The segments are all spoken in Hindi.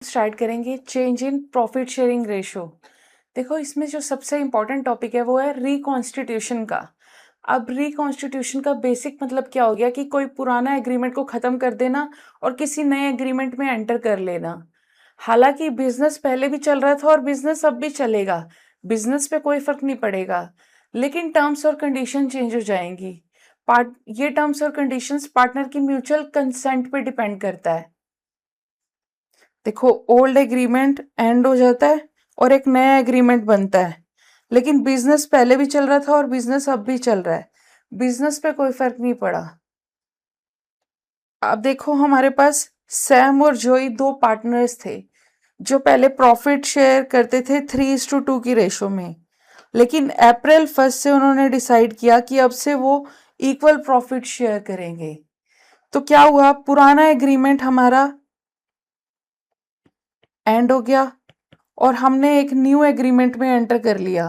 स्टार्ट करेंगे change in profit sharing ratio. देखो इसमें जो सबसे इम्पोर्टेंट टॉपिक है वो है रिकॉन्स्टिट्यूशन का। अब रिकॉन्स्टिट्यूशन का बेसिक मतलब क्या हो गया कि कोई पुराना एग्रीमेंट को खत्म कर देना और किसी नए एग्रीमेंट में एंटर कर लेना। हालांकि बिजनेस पहले भी चल रहा था और बिजनेस अब भी चलेगा, बिजनेस पे कोई फर्क नहीं पड़ेगा, लेकिन टर्म्स और कंडीशन चेंज हो जाएंगी। पार्ट ये टर्म्स और कंडीशंस पार्टनर की म्यूचुअल कंसेंट पे डिपेंड करता है। देखो ओल्ड एग्रीमेंट एंड हो जाता है और एक नया एग्रीमेंट बनता है, लेकिन बिजनेस पहले भी चल रहा था और बिजनेस अब भी चल रहा है, बिजनेस पे कोई फर्क नहीं पड़ा। अब देखो हमारे पास सैम और जोई दो पार्टनर्स थे जो पहले प्रॉफिट शेयर करते थे 3:2 की रेशो में, लेकिन अप्रैल 1 से उन्होंने डिसाइड किया कि अब से वो इक्वल प्रॉफिट शेयर करेंगे। तो क्या हुआ, पुराना एग्रीमेंट हमारा एंड हो गया और हमने एक न्यू एग्रीमेंट में एंटर कर लिया।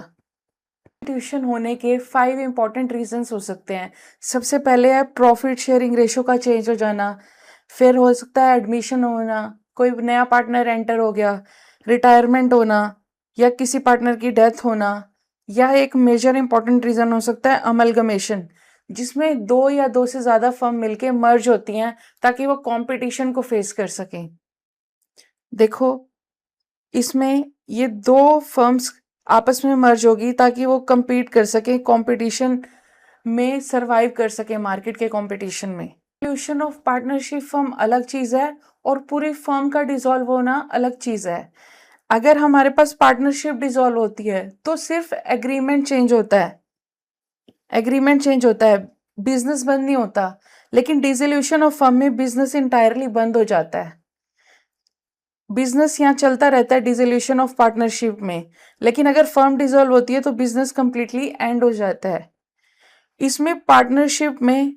ट्यूशन होने के 5 इंपॉर्टेंट रीजंस हो सकते हैं। सबसे पहले है प्रॉफिट शेयरिंग रेशो का चेंज हो जाना, फिर हो सकता है एडमिशन होना, कोई नया पार्टनर एंटर हो गया, रिटायरमेंट होना, या किसी पार्टनर की डेथ होना, या एक मेजर इंपॉर्टेंट रीजन हो सकता है अमलगमेशन, जिसमें दो या दो से ज्यादा फर्म मिलके मर्ज होती हैं ताकि वो कंपटीशन को फेस कर सकें। देखो इसमें ये दो फर्म्स आपस में मर्ज होगी ताकि वो compete कर सके, कंपटीशन में सरवाइव कर सके मार्केट के कंपटीशन में। डिसोल्यूशन ऑफ पार्टनरशिप फर्म अलग चीज है और पूरी फर्म का डिसॉल्व होना अलग चीज है। अगर हमारे पास पार्टनरशिप डिसॉल्व होती है तो सिर्फ एग्रीमेंट चेंज होता है, एग्रीमेंट चेंज होता है, बिजनेस बंद नहीं होता। लेकिन डिसोल्यूशन ऑफ फर्म में बिजनेस इंटायरली बंद हो जाता है। बिजनेस यहाँ चलता रहता है डिसोल्यूशन ऑफ पार्टनरशिप में, लेकिन अगर फर्म डिसॉल्व होती है तो बिजनेस कंप्लीटली एंड हो जाता है। इसमें पार्टनरशिप में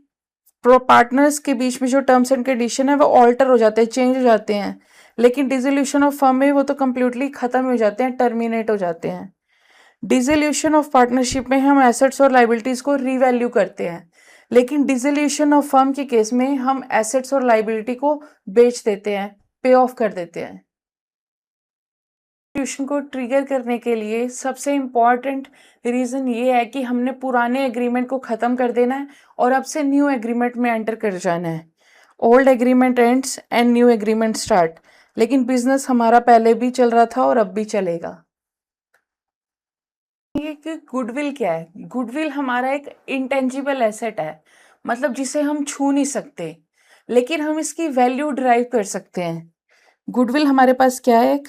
पार्टनर्स के बीच में जो टर्म्स एंड कंडीशन है वो ऑल्टर हो जाते हैं, चेंज हो जाते हैं, लेकिन डिसोल्यूशन ऑफ फर्म में वो तो कंप्लीटली खत्म हो जाते हैं, टर्मिनेट हो जाते हैं। डिसोल्यूशन ऑफ पार्टनरशिप में हम एसेट्स और लाइबिलिटीज को रीवैल्यू करते हैं, लेकिन डिसोल्यूशन ऑफ फर्म के केस में हम एसेट्स और लाइबिलिटी को बेच देते हैं, पे ऑफ कर देते हैं। ट्यूशन को ट्रिगर करने के लिए सबसे इम्पॉर्टेंट रीजन ये है कि हमने पुराने एग्रीमेंट को खत्म कर देना है और अब से न्यू एग्रीमेंट में एंटर कर जाना है। Old agreement ends and new agreement start, लेकिन बिजनेस हमारा पहले भी चल रहा था और अब भी चलेगा। ये कि गुडविल क्या है? गुडविल हमारा एक इंटेंजिबल एसेट है, मतलब जिसे हम छू नहीं सकते, लेकिन हम इसकी वैल्यू ड्राइव कर सकते हैं। गुडविल हमारे पास क्या है? एक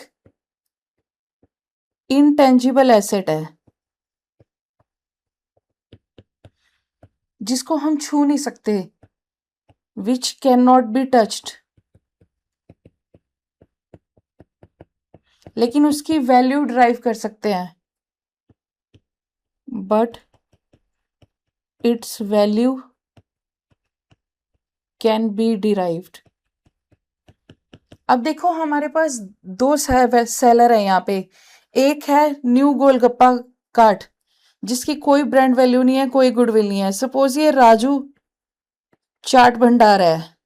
इंटेंजिबल एसेट है जिसको हम छू नहीं सकते, which can not be touched, लेकिन उसकी वैल्यू ड्राइव कर सकते हैं, but it's value can be derived. अब देखो हमारे पास दो सेलर है यहाँ पे। एक है न्यू गोलगप्पा कार्ट जिसकी कोई ब्रांड वैल्यू नहीं है, कोई गुडविल नहीं है। सपोज ये राजू चाट भंडार है।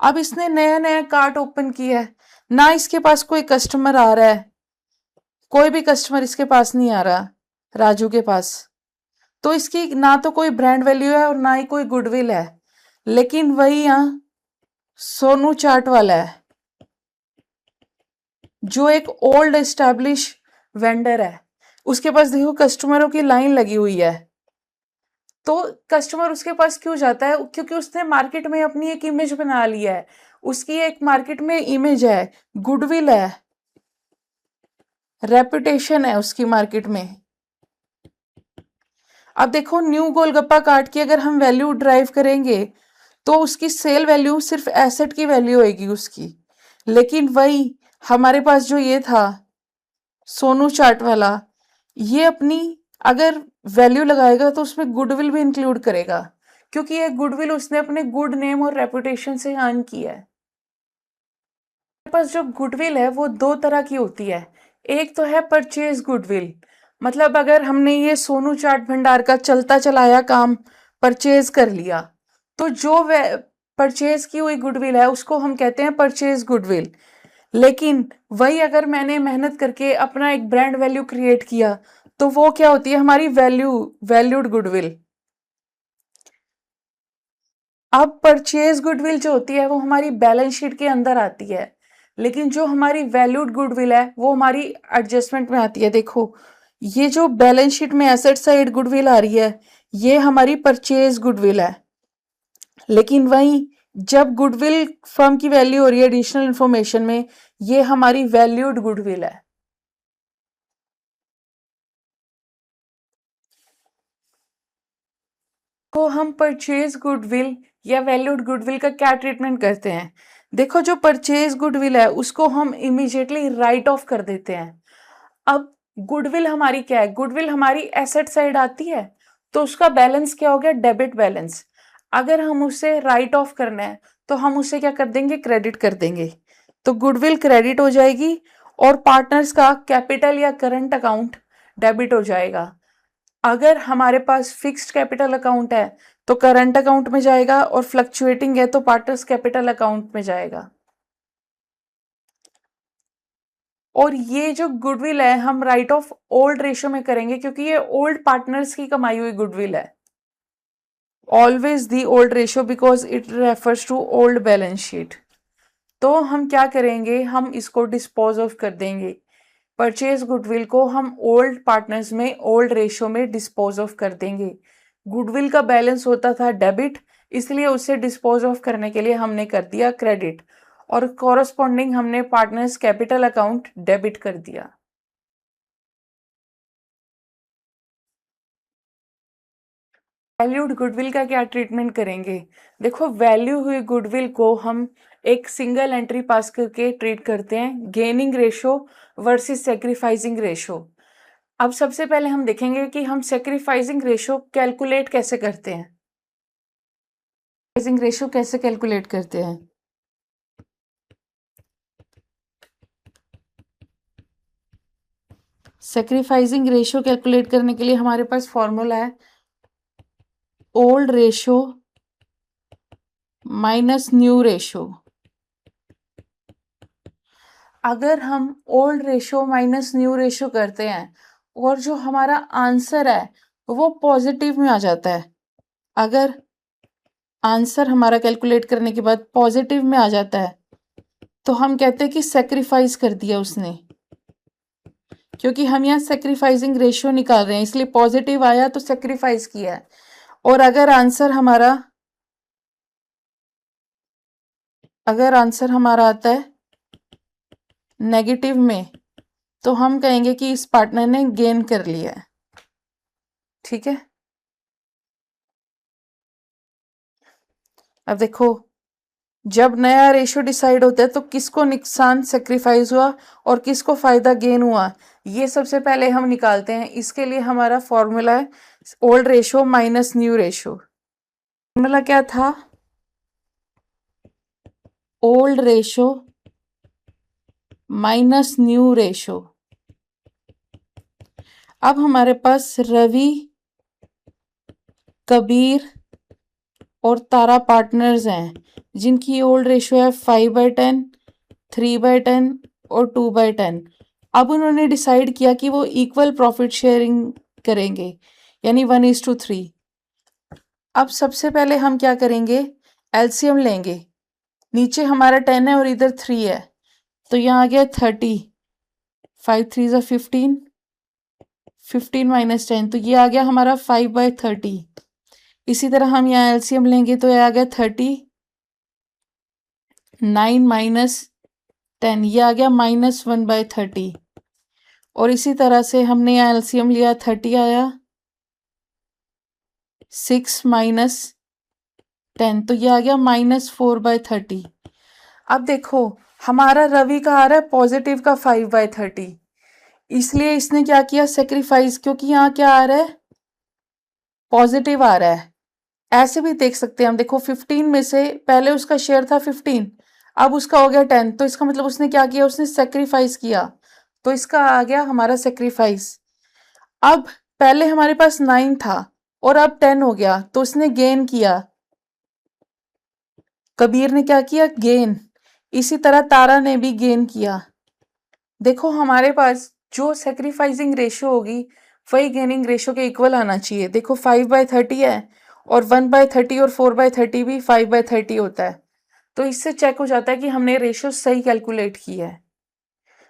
अब इसने नया नया कार्ट ओपन किया है, ना इसके पास कोई कस्टमर आ रहा है, कोई भी कस्टमर इसके पास नहीं आ रहा राजू के पास, तो इसकी ना तो कोई ब्रांड वैल्यू है और ना ही कोई गुडविल है। लेकिन वही यहाँ सोनू चाट वाला है जो एक ओल्ड एस्टैब्लिश वेंडर है, उसके पास देखो कस्टमरों की लाइन लगी हुई है। तो कस्टमर उसके पास क्यों जाता है? क्योंकि उसने मार्केट में अपनी एक इमेज बना लिया है, उसकी एक मार्केट में इमेज है, गुडविल है, रेपुटेशन है उसकी मार्केट में। अब देखो न्यू गोलगप्पा कार्ट की अगर हम वैल्यू ड्राइव करेंगे तो उसकी सेल वैल्यू सिर्फ एसेट की वैल्यू होगी उसकी, लेकिन वही हमारे पास जो ये था सोनू चाट वाला, ये अपनी अगर वैल्यू लगाएगा तो उसमें गुडविल भी इंक्लूड करेगा, क्योंकि ये गुडविल उसने अपने गुड नेम और रेपुटेशन से अर्न किया है। हमारे पास जो गुडविल है वो दो तरह की होती है। एक तो है परचेज गुडविल, मतलब अगर हमने ये सोनू चाट भंडार का चलता चलाया काम परचेज कर लिया, तो जो परचेज की हुई गुडविल है उसको हम कहते हैं परचेज गुडविल। लेकिन वही अगर मैंने मेहनत करके अपना एक ब्रांड वैल्यू क्रिएट किया तो वो क्या होती है, हमारी वैल्यूड गुडविल। अब परचेज गुडविल जो होती है वो हमारी बैलेंस शीट के अंदर आती है, लेकिन जो हमारी वैल्यूड गुडविल है वो हमारी एडजस्टमेंट में आती है। देखो ये जो बैलेंस शीट में एसेट साइड गुडविल आ रही है ये हमारी परचेज गुडविल है, लेकिन वहीं जब गुडविल फर्म की वैल्यू हो रही है एडिशनल इंफॉर्मेशन में, ये हमारी वैल्यूड गुडविल है। तो हम परचेज गुडविल या वैल्यूड गुडविल का क्या ट्रीटमेंट करते हैं। देखो जो परचेज गुडविल है उसको हम इमीडिएटली राइट ऑफ कर देते हैं। अब गुडविल हमारी क्या है, गुडविल हमारी एसेट साइड आती है, तो उसका बैलेंस क्या हो गया, डेबिट बैलेंस। अगर हम उसे राइट ऑफ करना है तो हम उसे क्या कर देंगे, क्रेडिट कर देंगे। तो गुडविल क्रेडिट हो जाएगी और पार्टनर्स का कैपिटल या करंट अकाउंट डेबिट हो जाएगा। अगर हमारे पास फिक्स्ड कैपिटल अकाउंट है तो करंट अकाउंट में जाएगा और फ्लक्चुएटिंग है तो पार्टनर्स कैपिटल अकाउंट में जाएगा। और ये जो गुडविल है हम राइट ऑफ ओल्ड रेशियो में करेंगे क्योंकि ये ओल्ड पार्टनर्स की कमाई हुई गुडविल है। Always the old ratio because it refers to old balance sheet. तो हम क्या करेंगे, हम इसको डिस्पोज ऑफ कर देंगे। परचेज गुडविल को हम ओल्ड पार्टनर्स में ओल्ड रेशियो में डिस्पोज ऑफ कर देंगे। गुडविल का बैलेंस होता था डेबिट, इसलिए उसे डिस्पोज ऑफ करने के लिए हमने कर दिया क्रेडिट और कॉरस्पॉन्डिंग हमने पार्टनर्स कैपिटल अकाउंट डेबिट कर दिया। वैल्यूड गुडविल का क्या ट्रीटमेंट करेंगे। देखो वैल्यू हुई गुडविल को हम एक सिंगल एंट्री पास करके ट्रीट करते हैं, gaining ratio versus sacrificing ratio. अब सबसे पहले हम देखेंगे कि हम सेक्रीफाइसिंग रेशो कैलकुलेट कैसे करते हैं। सेक्रीफाइसिंग रेशो कैसे कैलकुलेट करते हैं। सेक्रीफाइसिंग रेशो कैलकुलेट करने के लिए हमारे पास फॉर्मूला है old ratio minus new ratio. अगर हम old ratio minus new ratio करते हैं और जो हमारा आंसर है वो पॉजिटिव में आ जाता है, अगर आंसर हमारा कैलकुलेट करने के बाद पॉजिटिव में आ जाता है तो हम कहते हैं कि सेक्रीफाइस कर दिया उसने, क्योंकि हम यहाँ सेक्रीफाइसिंग रेशियो निकाल रहे हैं इसलिए पॉजिटिव आया तो सेक्रीफाइस किया है। और अगर आंसर हमारा आता है नेगेटिव में तो हम कहेंगे कि इस पार्टनर ने गेन कर लिया है। ठीक है, अब देखो जब नया रेशियो डिसाइड होता है तो किसको नुकसान सेक्रीफाइस हुआ और किसको फायदा गेन हुआ, ये सबसे पहले हम निकालते हैं। इसके लिए हमारा फॉर्मूला है old ratio minus new ratio. Formula क्या था, old ratio minus new ratio. अब हमारे पास रवि, कबीर और तारा पार्टनर्स हैं जिनकी ओल्ड रेशियो है 5/10, 3/10 और 2/10। अब उन्होंने डिसाइड किया कि वो इक्वल प्रॉफिट शेयरिंग करेंगे यानी 1:3। अब सबसे पहले हम क्या करेंगे, एलसीएम लेंगे। नीचे हमारा 10 है और इधर 3 है तो यहाँ आ गया 30, 5 3 ज़ा 15, 15 माइनस 10 तो ये आ गया हमारा 5/30। इसी तरह हम यहाँ एलसीएम लेंगे तो ये आ गया 30, 9 माइनस 10 ये आ गया -1/30। और इसी तरह से हमने यहाँ एलसीएम लिया 30 आया, 6 माइनस 10 तो ये आ गया -4/30। अब देखो हमारा रवि का आ रहा है पॉजिटिव का 5/30, इसलिए इसने क्या किया सेक्रीफाइस, क्योंकि यहाँ क्या आ रहा है पॉजिटिव आ रहा है। ऐसे भी देख सकते हैं हम, देखो 15 में से पहले उसका शेयर था 15, अब उसका हो गया 10 तो इसका मतलब उसने क्या किया, उसने सेक्रीफाइस किया, तो इसका आ गया हमारा सेक्रीफाइस। अब पहले हमारे पास 9 था और अब 10 हो गया तो उसने गेन किया, कबीर ने क्या किया, गेन। इसी तरह तारा ने भी गेन किया। देखो हमारे पास जो सेक्रीफाइसिंग रेशियो होगी वही गेनिंग रेशियो के इक्वल आना चाहिए। देखो 5/30 है और 1/30 और 4/30 भी 5/30 होता है, तो इससे चेक हो जाता है कि हमने रेशियो सही कैलकुलेट किया है।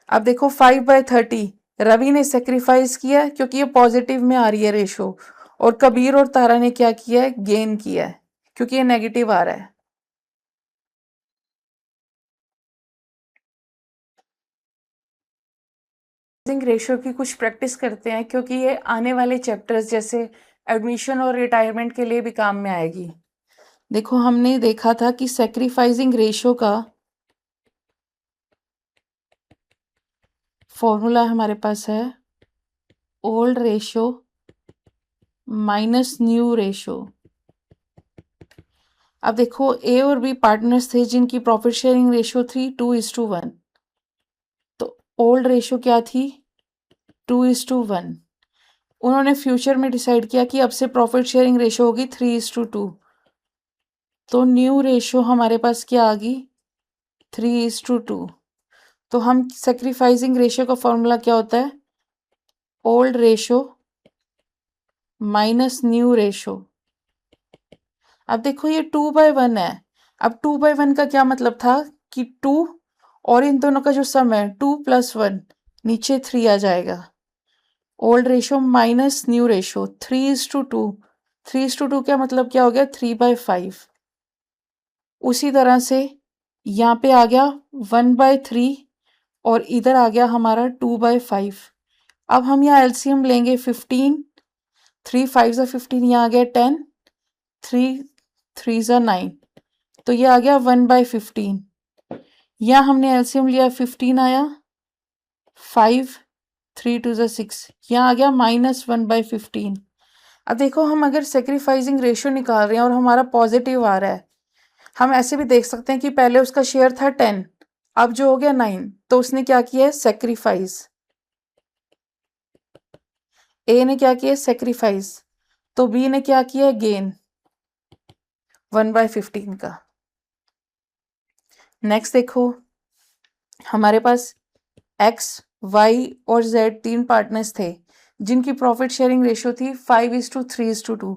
अब देखो 5/30 रवि ने सेक्रीफाइस किया क्योंकि ये पॉजिटिव में आ रही है रेशियो, और कबीर और तारा ने क्या किया है, गेन किया है क्योंकि ये नेगेटिव आ रहा है। रेशियो की कुछ प्रैक्टिस करते हैं क्योंकि ये आने वाले चैप्टर्स जैसे एडमिशन और रिटायरमेंट के लिए भी काम में आएगी। देखो हमने देखा था कि सेक्रीफाइसिंग रेशियो का फॉर्मूला हमारे पास है old ratio minus new ratio. अब देखो ए और बी पार्टनर्स थे जिनकी प्रॉफिट शेयरिंग रेशियो थी 2:1। तो ओल्ड रेशियो क्या थी, 2:1। उन्होंने फ्यूचर में डिसाइड किया कि अब से प्रॉफिट शेयरिंग रेशियो होगी 3:2। तो न्यू रेशियो हमारे पास क्या आ गई, 3:2। तो हम सेक्रीफाइसिंग रेशियो का फॉर्मूला क्या होता है, old ratio minus new ratio. अब देखो ये 2/1 है। अब 2/1 का क्या मतलब था कि 2 और इन दोनों का जो सम है 2+1, नीचे 3 आ जाएगा। Old ratio minus new ratio 3:2। 3:2 क्या मतलब क्या हो गया, 3/5। उसी तरह से यहाँ पे आ गया 1/3 और इधर आ गया हमारा 2/5। अब हम यहाँ एलसीएम लेंगे 15, 3 5 15, यहाँ आ गया 10, 3 3 9, तो ये आ गया 1/15। यहाँ हमने एलसीएम लिया 15 आया, 5 3 2 6, यहाँ आ गया -1/15। अब देखो हम अगर सेक्रीफाइसिंग रेशियो निकाल रहे हैं और हमारा पॉजिटिव आ रहा है, हम ऐसे भी देख सकते हैं कि पहले उसका शेयर था 10, अब जो हो गया 9, तो उसने क्या किया है, सेक्रीफाइस। ए ने क्या किया, सेक्रीफाइस, तो बी ने क्या किया, गेन 1/15 का। नेक्स्ट देखो हमारे पास एक्स, वाई और जेड 3 पार्टनर्स थे जिनकी प्रॉफिट शेयरिंग रेशियो थी 5:3:2,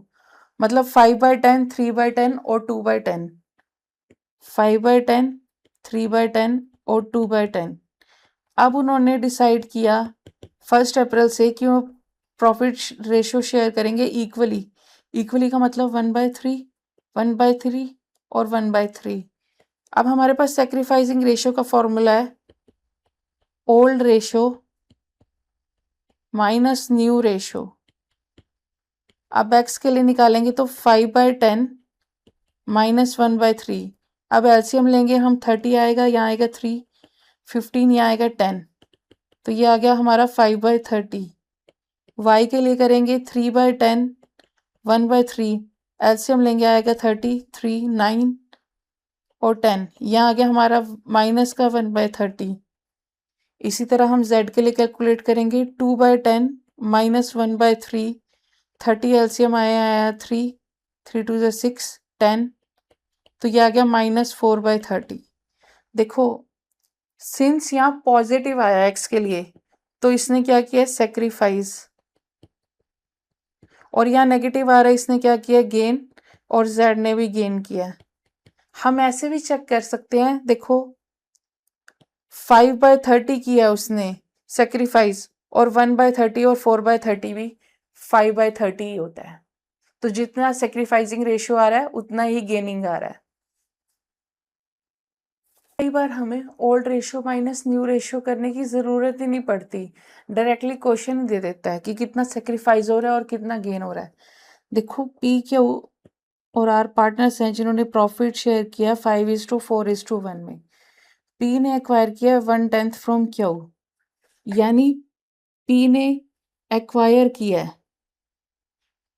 मतलब 5/10, 3/10 और 2/10। 5/10, 3/10 और 2/10। अब उन्होंने डिसाइड किया 1 अप्रैल से कि वो प्रॉफिट रेशियो शेयर करेंगे इक्वली। इक्वली का मतलब 1/3, 1/3 और 1/3। अब हमारे पास सेक्रीफाइसिंग रेशियो का फॉर्मूला है old ratio minus new ratio. अब एक्स के लिए निकालेंगे तो 5/10 -1/3। अब एलसीएम लेंगे हम 30 आएगा, यहाँ आएगा 3, 15 यहाँ आएगा 10, तो ये आ गया हमारा 5/30। वाई के लिए करेंगे 3/10 1/3, एलसीएम लेंगे आएगा 30, 3 9 और 10, यहाँ आ गया हमारा माइनस का 1/30। इसी तरह हम z के लिए कैलकुलेट करेंगे 2/10 -1/3, 30 एलसीएम आया 3, 3 2 6 10, तो ये आ गया -4/30। देखो सिंस यहाँ पॉजिटिव आया एक्स के लिए, तो इसने क्या किया, सेक्रीफाइस, और यहाँ नेगेटिव आ रहा है, इसने क्या किया, गेन, और जेड ने भी गेन किया। हम ऐसे भी चेक कर सकते हैं, देखो 5/30 किया उसने सेक्रीफाइस, और 1/30 और 4/30 भी 5/30 ही होता है। तो जितना सेक्रीफाइसिंग रेशियो आ रहा है उतना ही गेनिंग आ रहा है। कई बार हमें old ratio minus new ratio करने की ज़रूरत ही नहीं पड़ती, डायरेक्टली क्वेश्चन दे देता है कि कितना सेक्रीफाइस हो रहा है और कितना गेन हो रहा है। देखो पी क्यू और आर पार्टनर्स हैं जिन्होंने प्रॉफिट शेयर किया 5:4:1 में। पी ने एक्वायर किया 1/10 फ्रॉम क्यू, यानी पी ने एक्वायर किया है,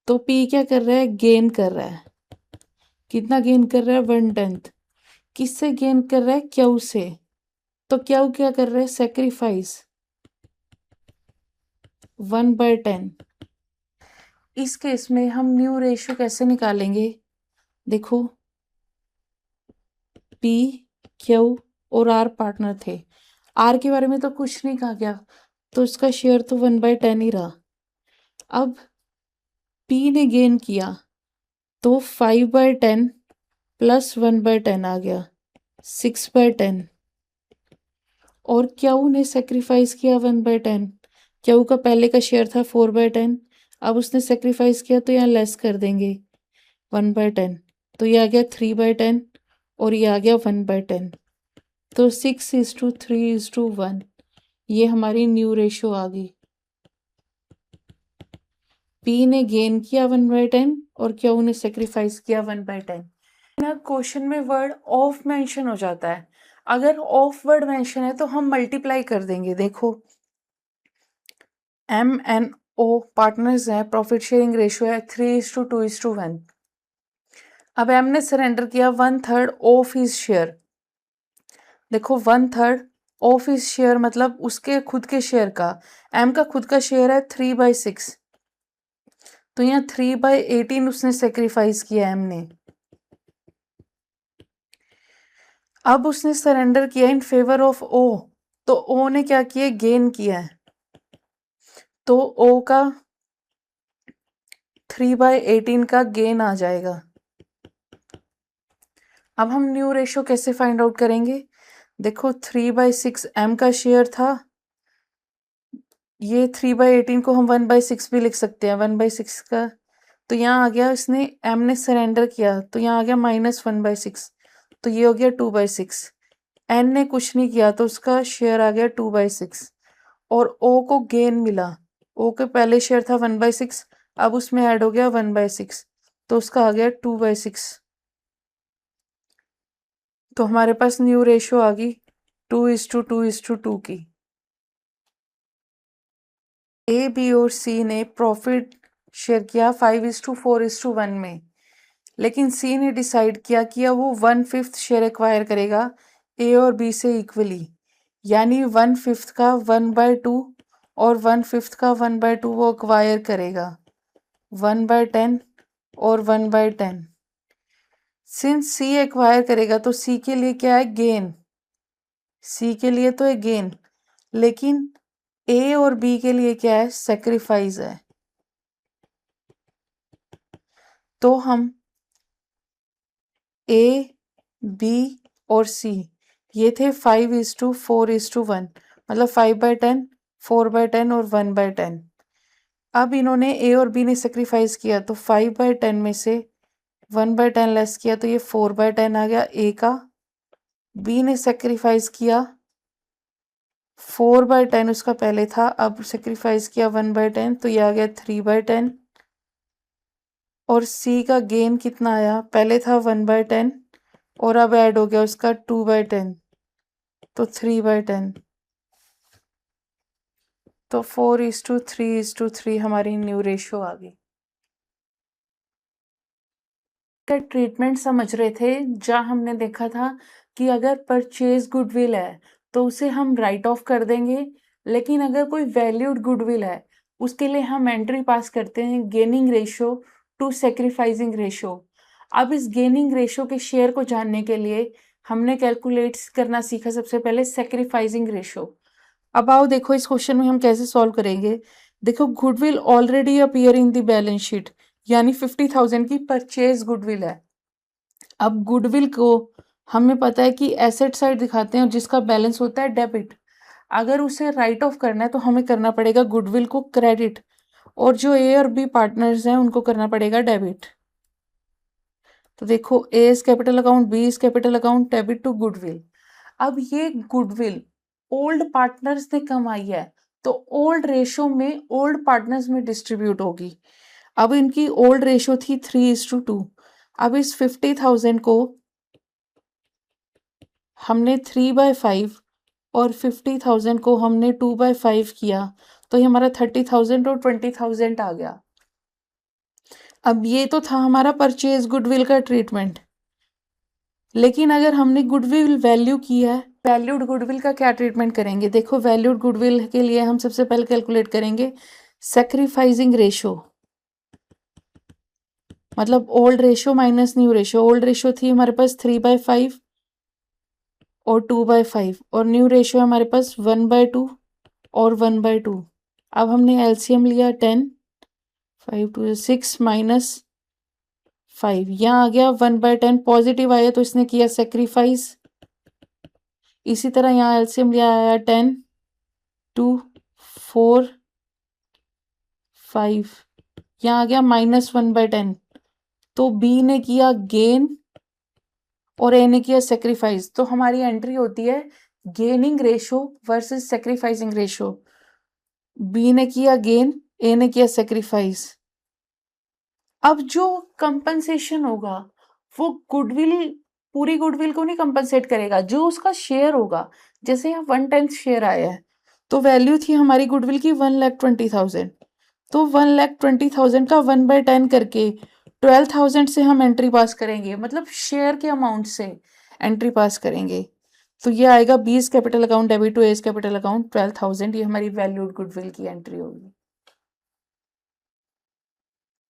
तो पी क्या कर रहा है, गेन कर रहा है। कितना गेन कर रहा है, 1/10। किससे गेन कर रहा है, क्यू से। तो क्यू क्या कर रहा है, सेक्रीफाइस 1/10। इस केस में हम न्यू रेशियो कैसे निकालेंगे, देखो पी, क्यू और आर पार्टनर थे। आर के बारे में तो कुछ नहीं कहा गया, तो इसका शेयर तो 1/10 ही रहा। अब पी ने गेन किया तो 5/10 प्लस 1/10 आ गया, 6/10। और क्यू ने सेक्रीफाइस किया 1/10। क्यू का पहले का शेयर था 4/10, अब उसने सेक्रीफाइस किया तो यहाँ लेस कर देंगे 1/10, तो ये आ गया 3/10 और ये आ गया 1/10। तो 6:3:1 ये हमारी न्यू रेशो आ गई। पी ने गेन किया 1/10 और क्यू ने सेक्रीफाइस किया 1/10। ना क्वेश्चन में वर्ड ऑफ मेंशन हो जाता है, अगर ऑफ वर्ड मेंशन है तो हम मल्टीप्लाई कर देंगे। देखो एम एन ओ पार्टनर्स है, प्रॉफिट शेयरिंग रेशियो है 3:2:1। अब एम ने सरेंडर किया 1/3 ऑफ हिज शेयर। देखो 1/3 ऑफ हिज शेयर मतलब उसके खुद के शेयर का, एम का खुद का शेयर है 3/6, तो यहाँ 3/18 उसने सेक्रीफाइस किया एम ने। अब उसने सरेंडर किया इन फेवर ऑफ ओ, तो ओ ने क्या किया, गेन किया है, तो ओ का 3/18 का गेन आ जाएगा। अब हम न्यू रेशो कैसे फाइंड आउट करेंगे, देखो 3/6 एम का शेयर था, ये 3/18 को हम 1/6 भी लिख सकते हैं, 1/6 का, तो यहाँ आ गया, इसने एम ने सरेंडर किया तो यहाँ आ गया -1/6, तो ये हो गया 2/6। एन ने कुछ नहीं किया तो उसका शेयर आ गया 2/6, और ओ को गेन मिला, ओ के पहले शेयर था 1/6, अब उसमें ऐड हो गया 1/6, तो उसका आ गया 2/6। तो हमारे पास न्यू रेशो आ गई 2:2:2 की। ए, बी और सी ने प्रॉफिट शेयर किया 5:4:1 में, लेकिन सी ने डिसाइड किया कि अब वो 1/5 शेयर एक्वायर करेगा ए और बी से इक्वली, यानी 1/5 का 1/2 और 1/5 का 1/2 वो एक्वायर करेगा, 1/10 और 1/10। सिंस सी एक्वायर करेगा तो सी के लिए क्या है, गेन, सी के लिए तो है गेन, लेकिन ए और बी के लिए क्या है, सेक्रीफाइस है। तो हम ए, बी और सी ये थे 5:4:1, मतलब 5/10, 4/10 और 1/10। अब इन्होंने ए और बी ने सेक्रीफाइस किया तो 5/10 में से 1/10 लेस किया तो ये 4/10 आ गया ए का। बी ने सेक्रीफाइस किया 4/10, उसका पहले था, अब सेक्रीफाइस किया 1/10 तो ये आ गया 3/10। और सी का गेन कितना आया, पहले था 1/10 और अब ऐड हो गया उसका 2/10, तो 3/10। तो 4:3:3 हमारी न्यू रेशो आ गई। का ट्रीटमेंट समझ रहे थे, जहाँ हमने देखा था कि अगर परचेज गुडविल है तो उसे हम राइट ऑफ कर देंगे, लेकिन अगर कोई वैल्यूड गुडविल है उसके लिए हम एंट्री पास करते हैं gaining ratio two sacrificing ratio. अब इस गेनिंग रेशो के शेयर को जानने के लिए हमने कैलकुलेट करना सीखा सबसे पहले सेक्रीफाइसिंग रेशो। अब आओ देखो इस क्वेश्चन में हम कैसे सॉल्व करेंगे। देखो goodwill already appear in the balance sheet, यानी 50,000 की परचेज गुडविल है। अब गुडविल को हमें पता है कि एसेट साइड दिखाते हैं और जिसका बैलेंस होता है डेबिट। अगर उसे राइट ऑफ करना है तो हमें करना पड़ेगा गुडविल को क्रेडिट, और जो ए और बी पार्टनर्स हैं उनको करना पड़ेगा डेबिट। तो देखो A is capital account, B is capital account, debit to goodwill. अब ये गुडविल ओल्ड पार्टनर्स ने कमाई है तो ओल्ड रेशो में ओल्ड पार्टनर्स में डिस्ट्रीब्यूट होगी। अब इनकी ओल्ड रेशो थी 3:2। अब इस 50,000 को हमने 3/5 और 50,000 को हमने 2/5 किया, तो ये हमारा 30,000 और 20,000 आ गया। अब ये तो था हमारा परचेज गुडविल का ट्रीटमेंट, लेकिन अगर हमने गुडविल वैल्यू किया है, वैल्यूड गुडविल का क्या ट्रीटमेंट करेंगे। देखो वैल्यूड गुडविल के लिए हम सबसे पहले कैलकुलेट करेंगे सेक्रीफाइसिंग रेशो, मतलब old ratio minus new ratio. Old ratio थी हमारे पास 3/5 और 2/5 और न्यू रेशियो हमारे पास 1/2 और 1/2। अब हमने एलसीएम लिया 10, 5 2 6 माइनस 5, यहाँ आ गया 1/10 पॉजिटिव आया तो इसने किया सेक्रीफाइस। इसी तरह यहाँ एलसीएम लिया आया 10, 2 4 5, यहाँ आ गया -1/10 तो बी ने किया गेन और ए ने किया सेक्रीफाइस। तो हमारी एंट्री होती है gaining ratio versus sacrificing ratio. B ने किया गेन, ए ने किया सेक्रीफाइस। अब जो कंपनसेशन होगा वो गुडविल, पूरी गुडविल को नहीं कंपनसेट करेगा, जो उसका शेयर होगा। जैसे यहाँ 1/10 शेयर आया है तो वैल्यू थी हमारी गुडविल की 1,20,000, तो 1,20,000 का 1/10 करके 12,000 से हम एंट्री पास करेंगे, मतलब शेयर के अमाउंट से एंट्री पास करेंगे। तो ये आएगा B's capital account debit to A's capital account 12,000, ये हमारी वैल्यूड गुडविल की एंट्री होगी।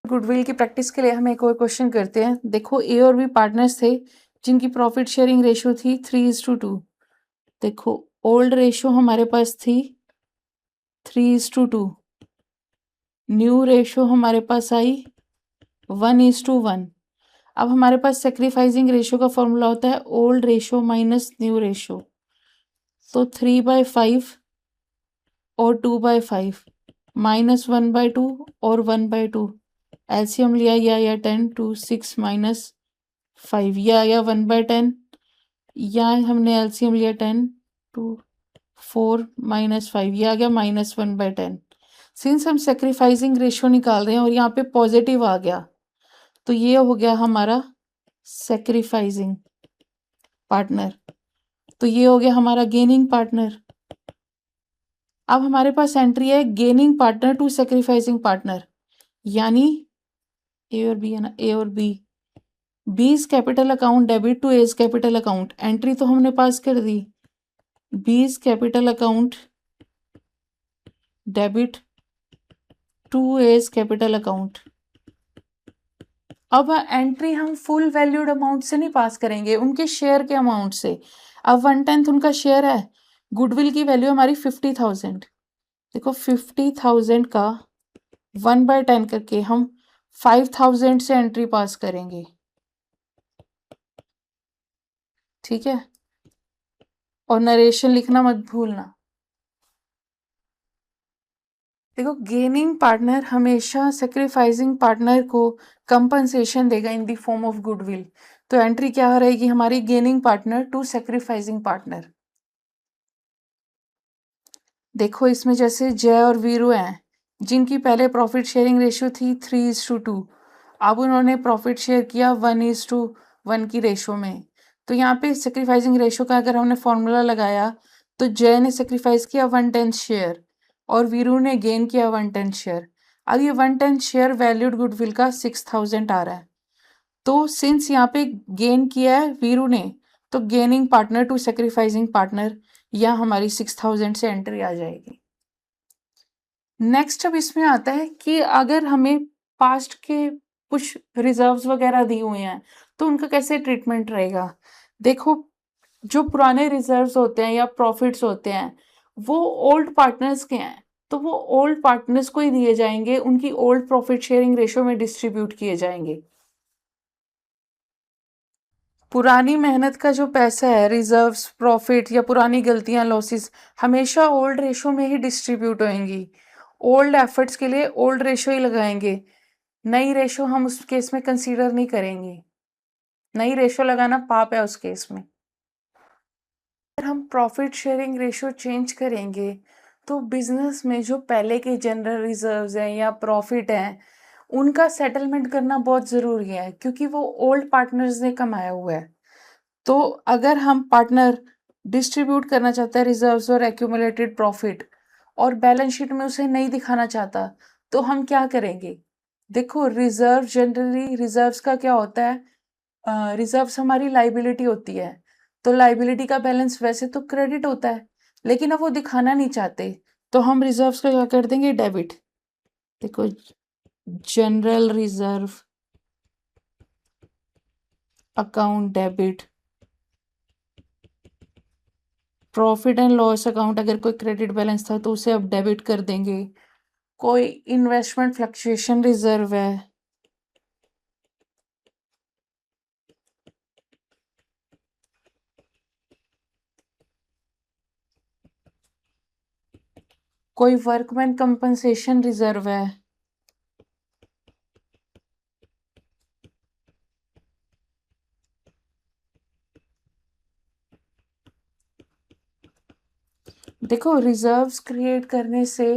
गुडविल की प्रैक्टिस के लिए हम एक और क्वेश्चन करते हैं। देखो ए और बी पार्टनर्स थे जिनकी प्रॉफिट शेयरिंग रेशियो थी 3:2। देखो ओल्ड रेशियो हमारे पास थी 3:2, न्यू रेशियो हमारे पास आई 1:1। अब हमारे पास सेक्रीफाइसिंग रेशियो का फॉर्मूला होता है old ratio minus new ratio. तो 3/5 और 2/5 -1/2 और 1/2, एलसीएम लिया या 10 2 6 -5, ये आया 1/10। या हमने एलसीएम लिया 10 2 4 -5, ये आ गया -1/10। सिंस हम सेक्रीफाइसिंग रेशियो निकाल रहे हैं और यहाँ पे पॉजिटिव आ गया तो ये हो गया हमारा सेक्रीफाइसिंग पार्टनर, तो ये हो गया हमारा गेनिंग पार्टनर। अब हमारे पास एंट्री है gaining partner to sacrificing partner, यानी ए और बी है ना, ए और B, B's capital account debit to A's capital account. Entry तो हमने पास कर दी, B's capital account debit to A's capital account. अब एंट्री हम फुल वैल्यूड अमाउंट से नहीं पास करेंगे, उनके शेयर के अमाउंट से। अब 1/10 उनका शेयर है, गुडविल की वैल्यू हमारी 50,000। देखो 50,000 का 1/10 करके हम 5,000 से एंट्री पास करेंगे, ठीक है। और नरेशन लिखना मत भूलना। देखो गेनिंग पार्टनर हमेशा सेक्रीफाइसिंग पार्टनर को कंपनसेशन देगा in the form of goodwill. तो एंट्री क्या रहेगी हमारी gaining partner to sacrificing partner. देखो इसमें जैसे जय और वीरू हैं जिनकी पहले प्रॉफिट शेयरिंग रेशियो थी 3:2, अब उन्होंने प्रॉफिट शेयर किया 1:1 की रेशियो में। तो यहाँ पे सेक्रीफाइसिंग रेशियो का अगर हमने फॉर्मूला लगाया तो जय ने सेक्रीफाइस किया 1/10 शेयर और वीरू ने गेन किया 1/10 शेयर। अब ये 1/10 शेयर वैल्यूड गुडविल का 6,000 आ रहा है। तो सिंस यहाँ पे गेन किया है वीरू ने, तो gaining partner to sacrificing partner, या हमारी 6,000 से एंट्री आ जाएगी। नेक्स्ट अब इसमें आता है कि अगर हमें पास्ट के कुछ रिजर्व्स वगैरह दिए हुए हैं तो उनका कैसे ट्रीटमेंट रहेगा। देखो जो पुराने रिजर्व्स होते हैं या प्रॉफिट्स होते हैं वो ओल्ड पार्टनर्स के हैं, तो वो ओल्ड पार्टनर्स को ही दिए जाएंगे, उनकी ओल्ड प्रॉफिट शेयरिंग रेशियो में डिस्ट्रीब्यूट किए जाएंगे। पुरानी मेहनत का जो पैसा है, रिजर्व्स, प्रॉफिट या पुरानी गलतियां, लॉसेस, हमेशा ओल्ड रेशो में ही डिस्ट्रीब्यूट होंगी। ओल्ड एफर्ट्स के लिए ओल्ड रेशो ही लगाएंगे, नई रेशो हम उस केस में कंसीडर नहीं करेंगे। नई रेशो लगाना पाप है उस केस में। अगर हम प्रॉफिट शेयरिंग रेशो चेंज करेंगे तो बिजनेस में जो पहले के जनरल रिजर्व्स हैं या प्रॉफिट हैं उनका सेटलमेंट करना बहुत ज़रूरी है, क्योंकि वो ओल्ड पार्टनर्स ने कमाया हुआ है। तो अगर हम पार्टनर डिस्ट्रीब्यूट करना चाहता है रिजर्व्स और एक्यूमुलेटेड प्रॉफिट और बैलेंस शीट में उसे नहीं दिखाना चाहता तो हम क्या करेंगे। देखो रिजर्व, जनरली रिजर्व्स का क्या होता है, रिजर्व्स हमारी लाइबिलिटी होती है, तो लाइबिलिटी का बैलेंस वैसे तो क्रेडिट होता है लेकिन अब वो दिखाना नहीं चाहते तो हम रिजर्व्स का क्या कर देंगे, डेबिट। देखो general reserve account debit profit and loss account, अगर कोई क्रेडिट बैलेंस था तो उसे अब डेबिट कर देंगे। कोई इन्वेस्टमेंट फ्लक्चुएशन रिजर्व है, कोई वर्कमैन कंपनसेशन रिजर्व है, देखो रिजर्व्स क्रिएट करने से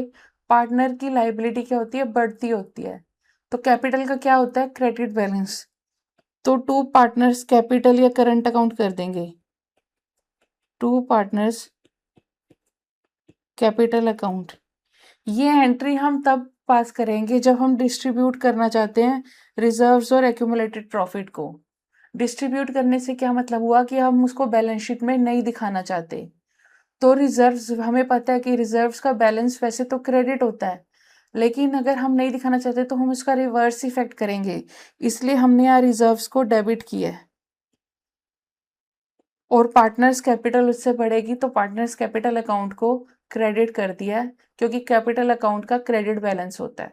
पार्टनर की लाइबिलिटी क्या होती है, बढ़ती होती है। तो कैपिटल का क्या होता है, क्रेडिट बैलेंस। तो टू पार्टनर्स कैपिटल या करंट अकाउंट कर देंगे, टू पार्टनर्स कैपिटल अकाउंट। ये एंट्री हम तब पास करेंगे जब हम डिस्ट्रीब्यूट करना चाहते हैं रिजर्व्स और एक्यूमुलेटेड प्रॉफिट को। डिस्ट्रीब्यूट करने से क्या मतलब हुआ कि हम उसको बैलेंस शीट में नहीं दिखाना चाहते। तो रिजर्व्स, हमें पता है कि रिजर्व्स का बैलेंस वैसे तो क्रेडिट होता है, लेकिन अगर हम नहीं दिखाना चाहते तो हम उसका रिवर्स इफेक्ट करेंगे, इसलिए हमने यहाँ रिजर्व्स को डेबिट किया है। और पार्टनर्स कैपिटल उससे बढ़ेगी तो पार्टनर्स कैपिटल अकाउंट को क्रेडिट कर दिया है, क्योंकि कैपिटल अकाउंट का क्रेडिट बैलेंस होता है।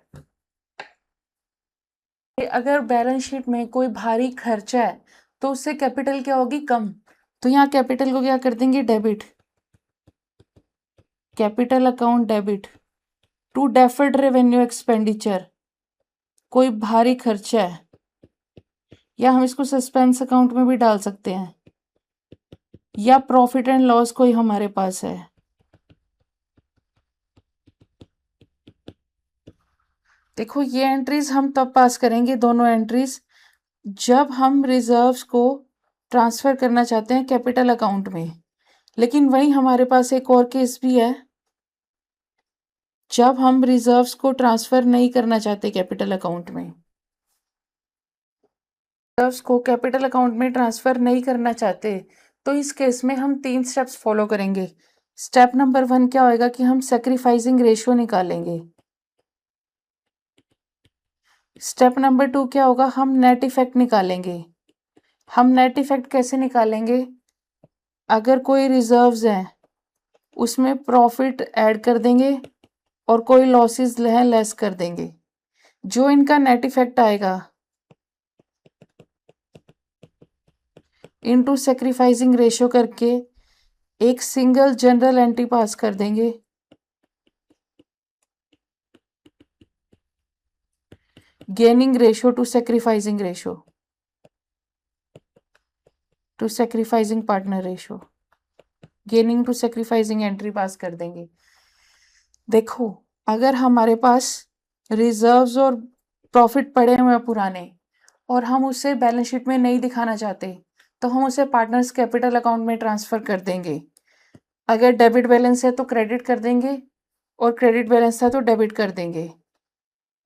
अगर बैलेंस शीट में कोई भारी खर्चा है तो उससे कैपिटल क्या होगी, कम। तो यहाँ कैपिटल को क्या कर देंगे, debit, capital account debit to deferred revenue expenditure, कोई भारी खर्चा है, या हम इसको सस्पेंस अकाउंट में भी डाल सकते हैं, या प्रॉफिट एंड लॉस कोई हमारे पास है। देखो ये एंट्रीज हम तब पास करेंगे, दोनों एंट्रीज, जब हम रिजर्व्स को ट्रांसफर करना चाहते हैं कैपिटल अकाउंट में। लेकिन वहीं हमारे पास एक और केस भी है, जब हम रिजर्व्स को ट्रांसफर नहीं करना चाहते कैपिटल अकाउंट में। रिजर्व्स को कैपिटल अकाउंट में ट्रांसफर नहीं करना चाहते तो इस केस में हम 3 स्टेप्स फॉलो करेंगे। स्टेप नंबर 1 क्या होएगा कि हम सैक्रिफाइसिंग रेशियो निकालेंगे। स्टेप नंबर 2 क्या होगा, हम नेट इफेक्ट निकालेंगे। हम नेट इफेक्ट कैसे निकालेंगे, अगर कोई रिजर्व्स हैं उसमें प्रॉफिट ऐड कर देंगे और कोई लॉसेस है लेस कर देंगे। जो इनका नेट इफेक्ट आएगा इनटू सैक्रिफाइसिंग रेशियो करके एक सिंगल जनरल एंट्री पास कर देंगे। Gaining ratio to sacrificing ratio, to sacrificing partner ratio, gaining to sacrificing entry pass कर देंगे। देखो अगर हमारे पास रिजर्व्स और प्रॉफिट पड़े हुए हैं पुराने और हम उसे बैलेंस शीट में नहीं दिखाना चाहते तो हम उसे पार्टनर्स कैपिटल अकाउंट में ट्रांसफर कर देंगे। अगर डेबिट बैलेंस है तो क्रेडिट कर देंगे और क्रेडिट बैलेंस था तो डेबिट कर देंगे।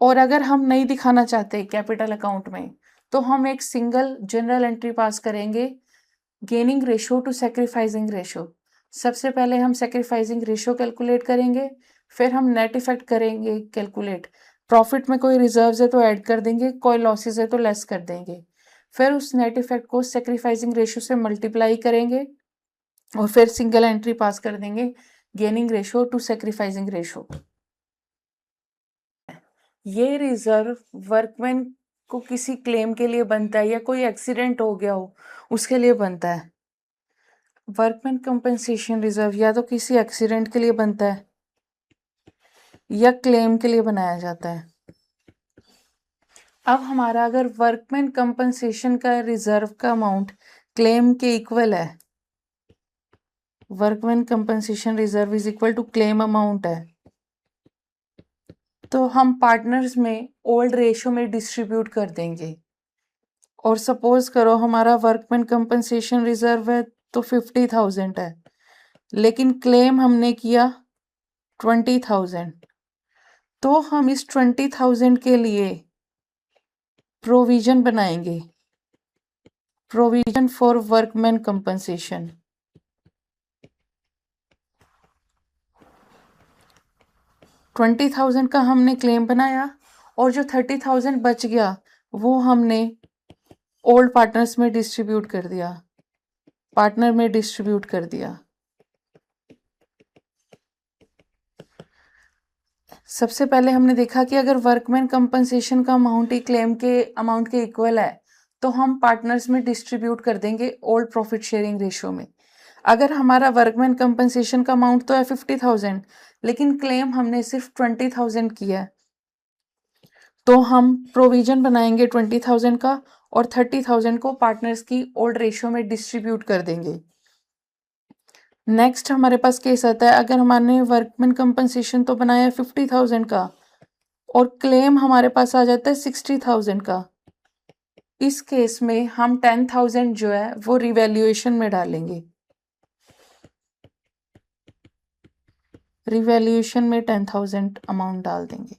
और अगर हम नहीं दिखाना चाहते कैपिटल अकाउंट में तो हम एक सिंगल जनरल एंट्री पास करेंगे, gaining ratio to sacrificing ratio. सबसे पहले हम सैक्रिफाइसिंग रेशियो कैलकुलेट करेंगे, फिर हम नेट इफेक्ट करेंगे कैलकुलेट। प्रॉफिट में कोई रिजर्व्स है तो ऐड कर देंगे, कोई लॉसेस है तो लेस कर देंगे। फिर उस नेट इफेक्ट को सैक्रिफाइसिंग रेशियो से मल्टीप्लाई करेंगे और फिर सिंगल एंट्री पास कर देंगे, gaining ratio to sacrificing ratio. ये रिजर्व वर्कमैन को किसी क्लेम के लिए बनता है या कोई एक्सीडेंट हो गया हो उसके लिए बनता है। वर्कमैन कंपनसेशन रिजर्व या तो किसी एक्सीडेंट के लिए बनता है या क्लेम के लिए बनाया जाता है। अब हमारा अगर वर्कमैन कंपनसेशन का रिजर्व का अमाउंट क्लेम के इक्वल है, workman compensation reserve is equal to claim amount है, तो हम पार्टनर्स में ओल्ड रेशियो में डिस्ट्रीब्यूट कर देंगे। और सपोज करो हमारा वर्कमैन कंपनसेशन रिजर्व है तो 50,000 है, लेकिन क्लेम हमने किया 20,000, तो हम इस 20,000 के लिए प्रोविजन बनाएंगे, प्रोविजन फॉर वर्कमैन कंपनसेशन। 20,000 का हमने क्लेम बनाया और जो 30,000 बच गया वो हमने ओल्ड पार्टनर्स में डिस्ट्रीब्यूट कर दिया, पार्टनर में डिस्ट्रीब्यूट कर दिया। सबसे पहले हमने देखा कि अगर वर्कमैन कंपनसेशन का अमाउंट ही क्लेम के अमाउंट के इक्वल है तो हम पार्टनर्स में डिस्ट्रीब्यूट कर देंगे ओल्ड प्रॉफिट शेयरिंग रेशियो में। अगर हमारा वर्कमैन कंपनसेशन का अमाउंट तो है 50,000 लेकिन क्लेम हमने सिर्फ 20,000 किया है तो हम प्रोविजन बनाएंगे 20,000 का और 30,000 को पार्टनर्स की ओल्ड रेशियो में डिस्ट्रीब्यूट कर देंगे। नेक्स्ट हमारे पास केस आता है अगर हमारे वर्कमैन कंपनसेशन तो बनाया 50,000 का और क्लेम हमारे पास आ जाता है 60,000 का। इस केस में हम 10,000 जो है वो रिवैल्यूएशन में डालेंगे। रिवैल्यूएशन में 10,000 अमाउंट डाल देंगे।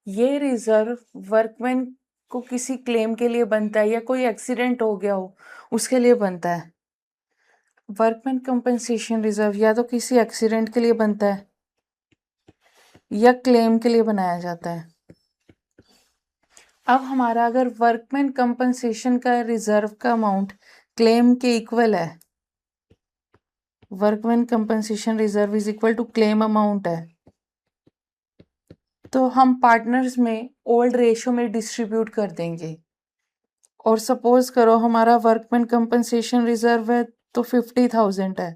ये रिजर्व वर्कमैन को किसी क्लेम के लिए बनता है या कोई एक्सीडेंट हो गया हो उसके लिए बनता है। वर्कमैन कंपनसेशन रिजर्व या तो किसी एक्सीडेंट के लिए बनता है या क्लेम के लिए बनाया जाता है। अब हमारा अगर वर्कमैन कंपनसेशन का रिजर्व का अमाउंट क्लेम के इक्वल है, workman compensation reserve is equal to claim amount है, तो हम पार्टनर्स में ओल्ड रेशियो में डिस्ट्रीब्यूट कर देंगे। और सपोज करो हमारा वर्कमैन कंपनसेशन रिजर्व है तो 50,000 है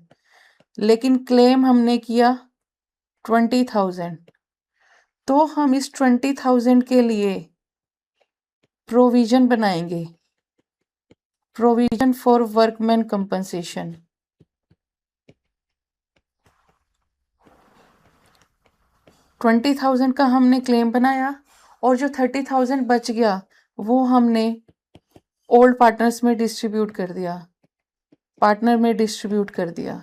लेकिन क्लेम हमने किया 20,000, तो हम इस 20,000 के लिए प्रोविजन बनाएंगे, प्रोविजन फॉर वर्कमैन कंपनसेशन। 20,000 का हमने क्लेम बनाया और जो 30,000 बच गया वो हमने ओल्ड पार्टनर्स में डिस्ट्रीब्यूट कर दिया, पार्टनर में डिस्ट्रीब्यूट कर दिया।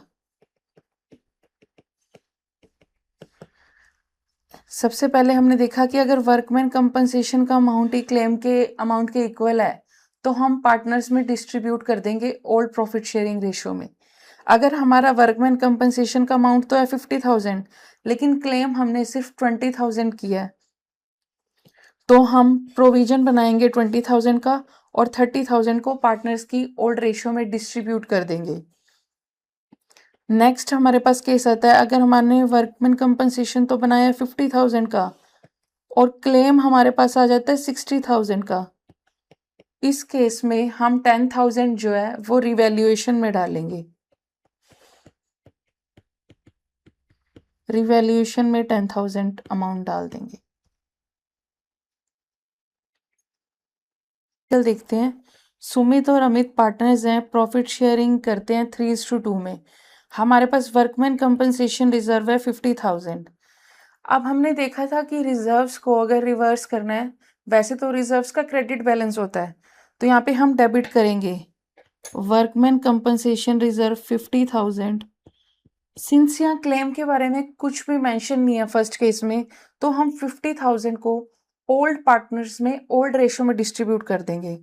सबसे पहले हमने देखा कि अगर वर्कमैन कंपनसेशन का अमाउंट ही क्लेम के अमाउंट के इक्वल है तो हम पार्टनर्स में डिस्ट्रीब्यूट कर देंगे ओल्ड प्रॉफिट शेयरिंग रेशियो में। अगर हमारा वर्कमैन कंपनसेशन का अमाउंट तो है 50,000 लेकिन क्लेम हमने सिर्फ 20,000 किया है तो हम प्रोविजन बनाएंगे 20,000 का और 30,000 को पार्टनर्स की ओल्ड रेशियो में डिस्ट्रीब्यूट कर देंगे। नेक्स्ट हमारे पास केस आता है अगर हमारे वर्कमैन कंपनसेशन तो बनाया 50,000 का और क्लेम हमारे पास आ जाता है 60,000 का। इस केस में हम 10,000 जो है वो रिवैल्यूएशन में डालेंगे। रिवैल्यूएशन में 10,000 अमाउंट डाल देंगे। चल देखते हैं। सुमित और अमित पार्टनर्स हैं, प्रॉफिट शेयरिंग करते हैं 3:2 में। हमारे पास वर्कमैन कंपनसेशन रिजर्व है 50,000। अब हमने देखा था कि रिजर्व्स को अगर रिवर्स करना है, वैसे तो रिजर्व्स का क्रेडिट बैलेंस होता है तो यहाँ पे हम डेबिट करेंगे वर्कमैन कंपनसेशन रिजर्व 50,000। सिंस यहाँ क्लेम के बारे में कुछ भी मेंशन नहीं है फर्स्ट केस में, तो हम 50,000 को ओल्ड पार्टनर्स में ओल्ड रेशियो में डिस्ट्रीब्यूट कर देंगे।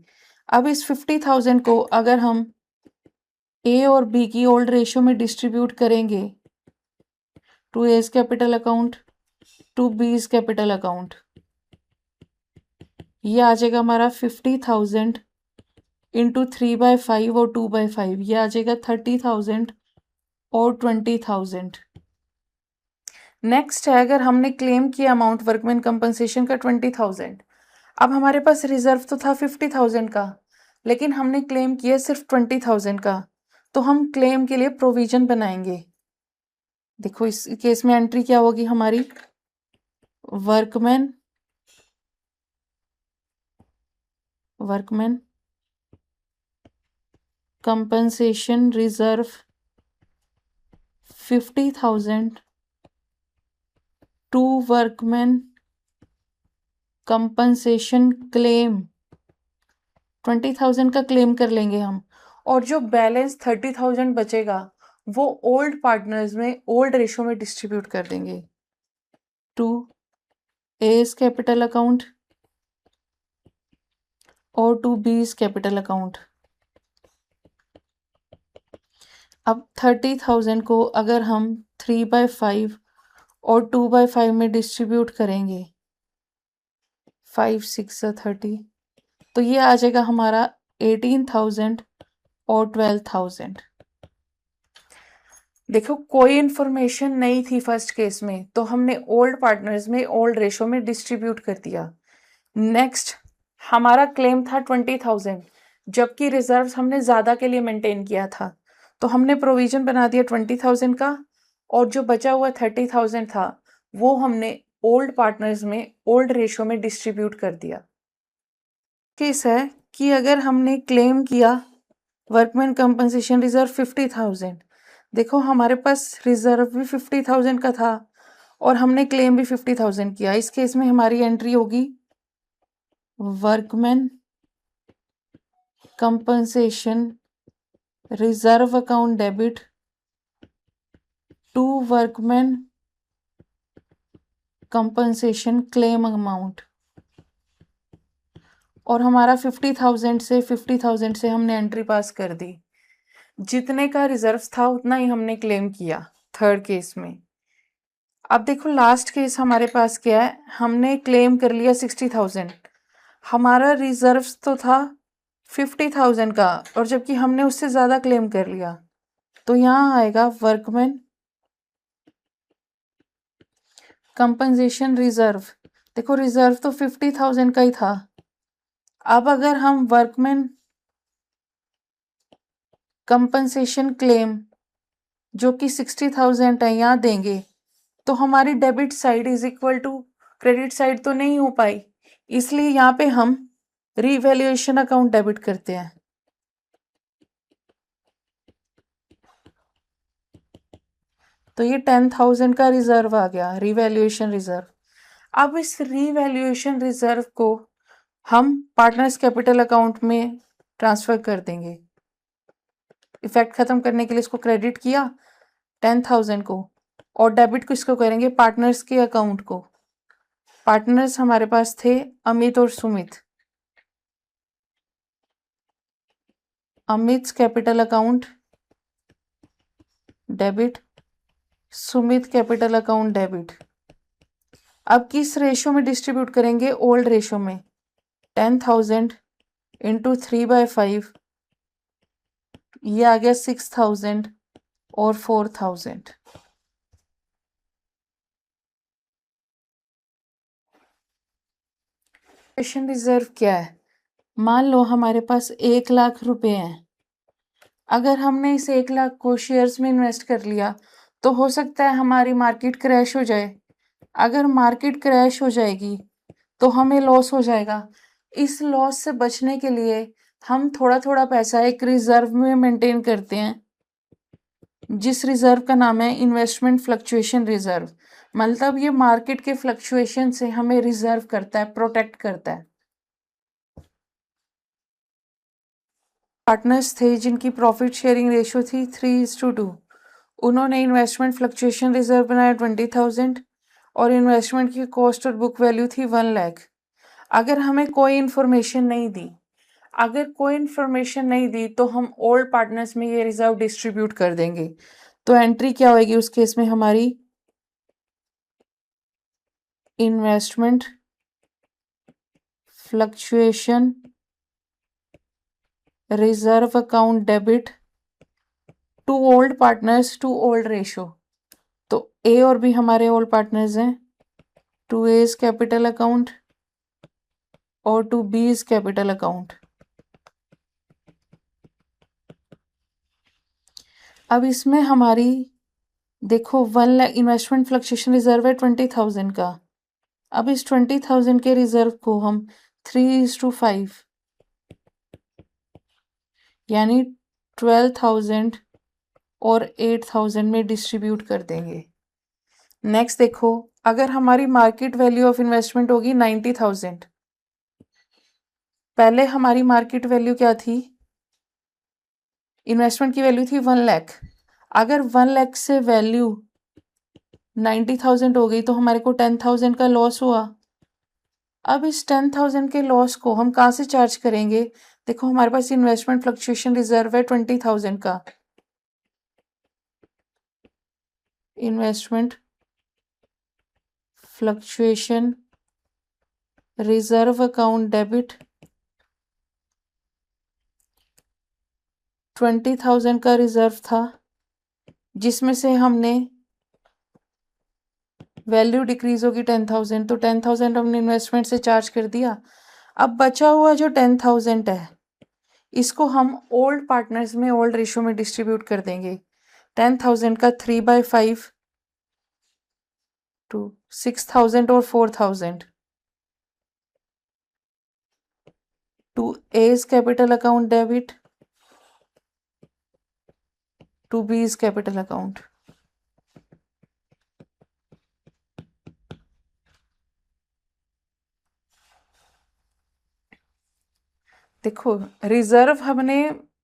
अब इस 50,000 को अगर हम ए और बी की ओल्ड रेशियो में डिस्ट्रीब्यूट करेंगे to A's capital account to B's capital account, ये आ जाएगा हमारा 50,000 इंटू 3/5 और 2/5, ये आ जाएगा 30,000 और 20,000। नेक्स्ट है अगर हमने क्लेम किया अमाउंट वर्कमैन कंपनसेशन का 20,000। अब हमारे पास रिजर्व तो था 50,000 का लेकिन हमने क्लेम किया सिर्फ 20,000 का, तो हम क्लेम के लिए प्रोविजन बनाएंगे। देखो इस केस में एंट्री क्या होगी हमारी, workman compensation reserve 50,000 to workman compensation claim 20,000 का क्लेम कर लेंगे हम, और जो बैलेंस 30,000 बचेगा वो ओल्ड पार्टनर्स में ओल्ड रेशियो में डिस्ट्रीब्यूट कर देंगे टू एज कैपिटल अकाउंट और टू बीज कैपिटल अकाउंट। अब 30,000 को अगर हम 3/5 और 2/5 में डिस्ट्रीब्यूट करेंगे, 5 6 30, तो ये आ जाएगा हमारा 18,000 और 12,000। देखो कोई इन्फॉर्मेशन नहीं थी फर्स्ट केस में, तो हमने ओल्ड पार्टनर्स में ओल्ड रेशो में डिस्ट्रीब्यूट कर दिया। नेक्स्ट, हमारा क्लेम था 20,000, जबकि रिजर्व्स हमने ज़्यादा के लिए मेंटेन किया था, तो हमने प्रोविजन बना दिया 20,000 का, और जो बचा हुआ 30,000 था वो हमने ओल्ड पार्टनर्स में ओल्ड रेशो में डिस्ट्रीब्यूट कर दिया। केस है कि अगर हमने क्लेम किया वर्कमैन कंपनसेशन रिजर्व 50,000, देखो हमारे पास रिजर्व भी 50,000 का था और हमने क्लेम भी 50,000 किया। इस केस में हमारी एंट्री होगी workman compensation reserve account debit to workman compensation claim amount, और हमारा 50,000 से हमने एंट्री पास कर दी। जितने का रिजर्व था उतना ही हमने क्लेम किया थर्ड केस में। अब देखो लास्ट केस हमारे पास क्या है, हमने क्लेम कर लिया 60,000, हमारा रिजर्व तो था 50,000 का, और जबकि हमने उससे ज़्यादा क्लेम कर लिया, तो यहाँ आएगा वर्कमैन कंपनसेशन रिजर्व। देखो रिजर्व तो 50,000 का ही था। अब अगर हम वर्कमैन कंपनसेशन क्लेम जो कि 60,000 है यहाँ देंगे, तो हमारी debit side is equal to credit side तो नहीं हो पाई, इसलिए यहाँ पे हम रीवैल्यूएशन अकाउंट डेबिट करते हैं। तो ये 10,000 का रिजर्व आ गया, रीवैल्यूएशन रिजर्व। अब इस रीवैल्यूएशन रिजर्व को हम पार्टनर्स कैपिटल अकाउंट में ट्रांसफर कर देंगे। इफेक्ट खत्म करने के लिए इसको क्रेडिट किया 10,000 को, और डेबिट किसको करेंगे, पार्टनर्स के अकाउंट को। पार्टनर्स हमारे पास थे अमित और Sumit. Amit capital account debit, Sumit capital account debit. अब किस रेशो में डिस्ट्रीब्यूट करेंगे, ओल्ड रेशो में। 10,000 इंटू 3/5, ये आ गया 6,000 और 4,000। रिजर्व क्या है, मान लो हमारे पास 1,00,000 रुपए हैं। अगर हमने इस 1,00,000 को शेयर्स में इन्वेस्ट कर लिया, तो हो सकता है हमारी मार्केट क्रैश हो जाए। अगर मार्केट क्रैश हो जाएगी तो हमें लॉस हो जाएगा। इस लॉस से बचने के लिए हम थोड़ा थोड़ा पैसा एक रिजर्व में मेंटेन करते हैं, जिस रिजर्व का नाम है इन्वेस्टमेंट फ्लक्चुएशन रिजर्व। मतलब ये मार्केट के फ्लक्चुएशन से हमें रिजर्व करता है, प्रोटेक्ट करता है। पार्टनर्स थे जिनकी प्रॉफिट शेयरिंग रेशियो थी 3:2। उन्होंने इन्वेस्टमेंट फ्लक्चुएशन रिजर्व बनाया 20,000, और इन्वेस्टमेंट की कॉस्ट और बुक वैल्यू थी 1,00,000। अगर हमें कोई इन्फॉर्मेशन नहीं दी, तो हम ओल्ड पार्टनर्स में ये रिजर्व डिस्ट्रीब्यूट कर देंगे। तो एंट्री क्या होगी उस केस में हमारी, investment fluctuation reserve account debit to old partners to old ratio. तो ए और बी हमारे ओल्ड पार्टनर्स हैं, टू एज कैपिटल अकाउंट और टू बीज कैपिटल अकाउंट। अब इसमें हमारी देखो 1,00,000 इन्वेस्टमेंट फ्लक्चुएशन रिजर्व है 20,000 का। अब इस 20,000 के रिजर्व को हम 3:5 यानी 12,000 और 8,000 में डिस्ट्रीब्यूट कर देंगे। नेक्स्ट देखो, अगर हमारी मार्केट वैल्यू ऑफ इन्वेस्टमेंट होगी 90,000, पहले हमारी मार्केट वैल्यू क्या थी, इन्वेस्टमेंट की वैल्यू थी 1,00,000। अगर 1,00,000 से वैल्यू 90,000 हो गई तो हमारे को 10,000 का लॉस हुआ। अब इस 10,000 के लॉस को हम कहाँ से चार्ज करेंगे, देखो हमारे पास इन्वेस्टमेंट फ्लक्चुएशन रिजर्व है 20,000 का। Investment fluctuation reserve account debit 20,000 का रिजर्व था, जिसमें से हमने वैल्यू डिक्रीज होगी 10,000, तो 10,000 हमने इन्वेस्टमेंट से चार्ज कर दिया। अब बचा हुआ जो 10,000 है, इसको हम ओल्ड पार्टनर्स में ओल्ड रेशो में डिस्ट्रीब्यूट कर देंगे। 10,000 का 3/5 टू 6,000 और 4,000 to A's capital account debit to B's capital account. देखो, रिजर्व हमने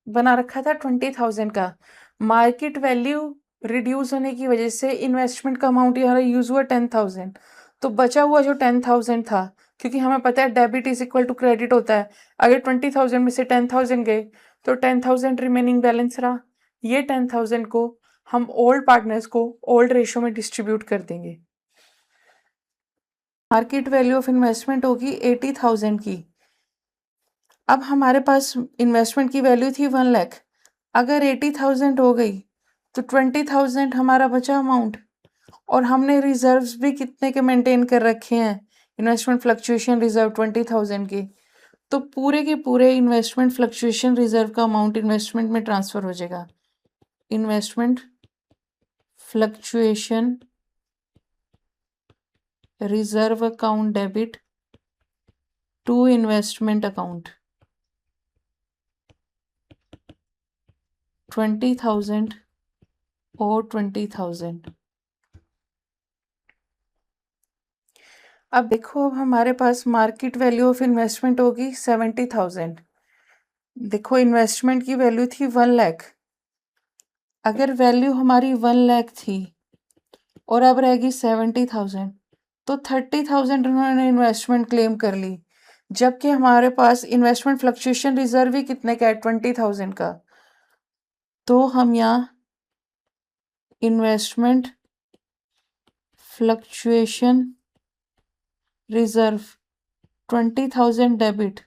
बना रखा था 20,000 का। मार्केट वैल्यू रिड्यूस होने की वजह से इन्वेस्टमेंट का अमाउंट यहाँ यूज हुआ 10,000। तो बचा हुआ जो 10,000 था, क्योंकि हमें पता है debit is equal to credit होता है, अगर 20,000 में से 10,000 गए तो 10,000 रिमेनिंग बैलेंस रहा। ये 10,000 को हम ओल्ड पार्टनर्स को ओल्ड रेशो में डिस्ट्रीब्यूट कर देंगे। मार्केट वैल्यू ऑफ इन्वेस्टमेंट होगी 80,000 की। अब हमारे पास इन्वेस्टमेंट की वैल्यू थी 1 लाख। अगर 80,000 हो गई तो 20,000 हमारा बचा अमाउंट, और हमने रिजर्व्स भी कितने के मेंटेन कर रखे हैं, इन्वेस्टमेंट फ्लक्चुएशन रिजर्व 20,000 के। तो पूरे के पूरे इन्वेस्टमेंट फ्लक्चुएशन रिजर्व का अमाउंट इन्वेस्टमेंट में ट्रांसफर हो जाएगा। Investment fluctuation reserve account debit to investment account 20,000 और 20,000। अब देखो, अब हमारे पास मार्केट वैल्यू ऑफ इन्वेस्टमेंट होगी 70,000। देखो, इन्वेस्टमेंट की वैल्यू थी 1 लाख। अगर वैल्यू हमारी 1 लाख थी और अब रहेगी 70,000, तो 30,000 उन्होंने इन्वेस्टमेंट क्लेम कर ली, जबकि हमारे पास इन्वेस्टमेंट फ्लक्चुएशन रिजर्व ही कितने का है, 20,000 का। तो हम यहाँ इन्वेस्टमेंट फ्लक्चुएशन रिजर्व 20,000 डेबिट,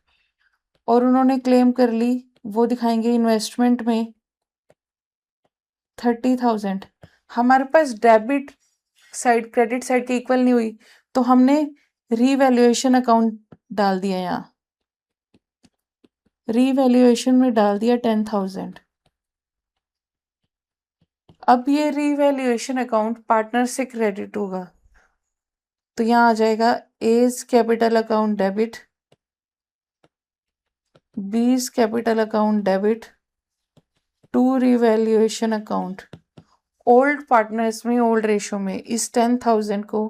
और उन्होंने क्लेम कर ली, वो दिखाएंगे इन्वेस्टमेंट में 30,000। हमारे पास डेबिट साइड क्रेडिट साइड के इक्वल नहीं हुई, तो हमने रीवैल्यूएशन अकाउंट डाल दिया, यहाँ रीवैल्यूएशन में डाल दिया 10,000। अब ये रीवैल्यूएशन अकाउंट पार्टनर से क्रेडिट होगा, तो यहाँ आ जाएगा A's capital account debit, B's capital account debit to revaluation account old partners में ओल्ड रेशो में। इस 10,000 को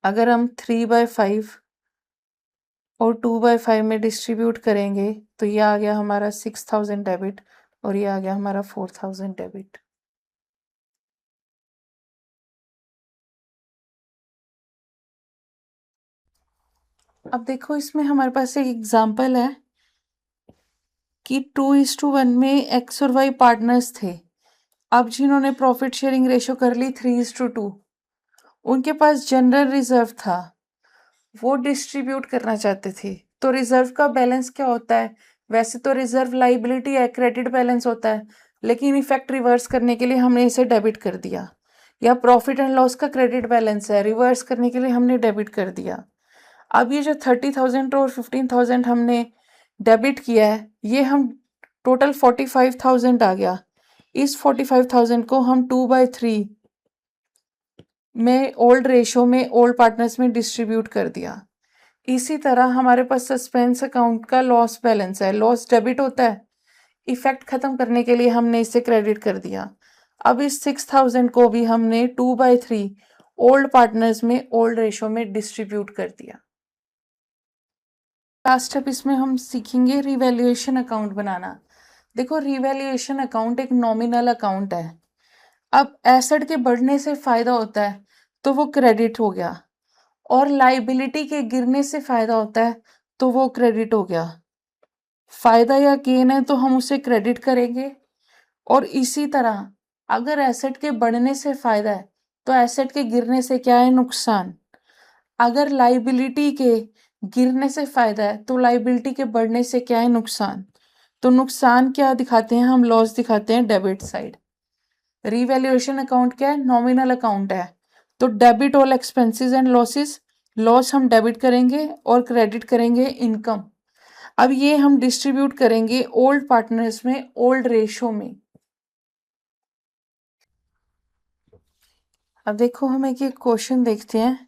अगर हम 3/5 और 2/5 में डिस्ट्रीब्यूट करेंगे तो ये आ गया हमारा 6,000 डेबिट, और ये आ गया हमारा 4,000 डेबिट। अब देखो, इसमें हमारे पास एक एग्जांपल है कि 2:1 में एक्स और वाई पार्टनर्स थे। अब जिन्होंने प्रॉफिट शेयरिंग रेशो कर ली 3:2, उनके पास जनरल रिजर्व था, वो डिस्ट्रीब्यूट करना चाहते थे। तो रिजर्व का बैलेंस क्या होता है, वैसे तो रिजर्व लाइबिलिटी है, क्रेडिट बैलेंस होता है, लेकिन इफेक्ट रिवर्स करने के लिए हमने इसे डेबिट कर दिया। या प्रॉफिट एंड लॉस का क्रेडिट बैलेंस है, रिवर्स करने के लिए हमने डेबिट कर दिया। अब ये जो 30,000 और 15,000 हमने डेबिट किया है, ये हम टोटल 45,000 आ गया। इस 45,000 को हम 2/3 में ओल्ड रेशो में ओल्ड पार्टनर्स में डिस्ट्रीब्यूट कर दिया। इसी तरह हमारे पास सस्पेंस अकाउंट का लॉस बैलेंस है, लॉस डेबिट होता है, इफेक्ट खत्म करने के लिए हमने इसे क्रेडिट कर दिया। अब इस 6,000 को भी हमने 2/3 ओल्ड पार्टनर्स में ओल्ड रेशो में डिस्ट्रीब्यूट कर दिया। लास्ट स्टेप इसमें हम सीखेंगे रिवैल्यूएशन अकाउंट बनाना। देखो, रिवैल्यूएशन अकाउंट एक नॉमिनल अकाउंट है। अब एसेट के बढ़ने से फायदा होता है तो वो क्रेडिट हो गया, और लाइबिलिटी के गिरने से फायदा होता है तो वो क्रेडिट हो गया। फायदा या गेन है तो हम उसे क्रेडिट करेंगे, और इसी तरह अगर एसेट के बढ़ने से फायदा है तो एसेट के गिरने से क्या है, नुकसान। अगर लाइबिलिटी के गिरने से फायदा है तो लाइबिलिटी के बढ़ने से क्या है, नुकसान। तो नुकसान क्या दिखाते हैं हम, लॉस दिखाते हैं डेबिट साइड। रीवैल्यूएशन अकाउंट क्या है, नॉमिनल अकाउंट है, तो debit all expenses and losses, loss हम डेबिट करेंगे और क्रेडिट करेंगे इनकम। अब ये हम डिस्ट्रीब्यूट करेंगे ओल्ड पार्टनर्स में ओल्ड रेशो में। अब देखो हम एक क्वेश्चन देखते हैं।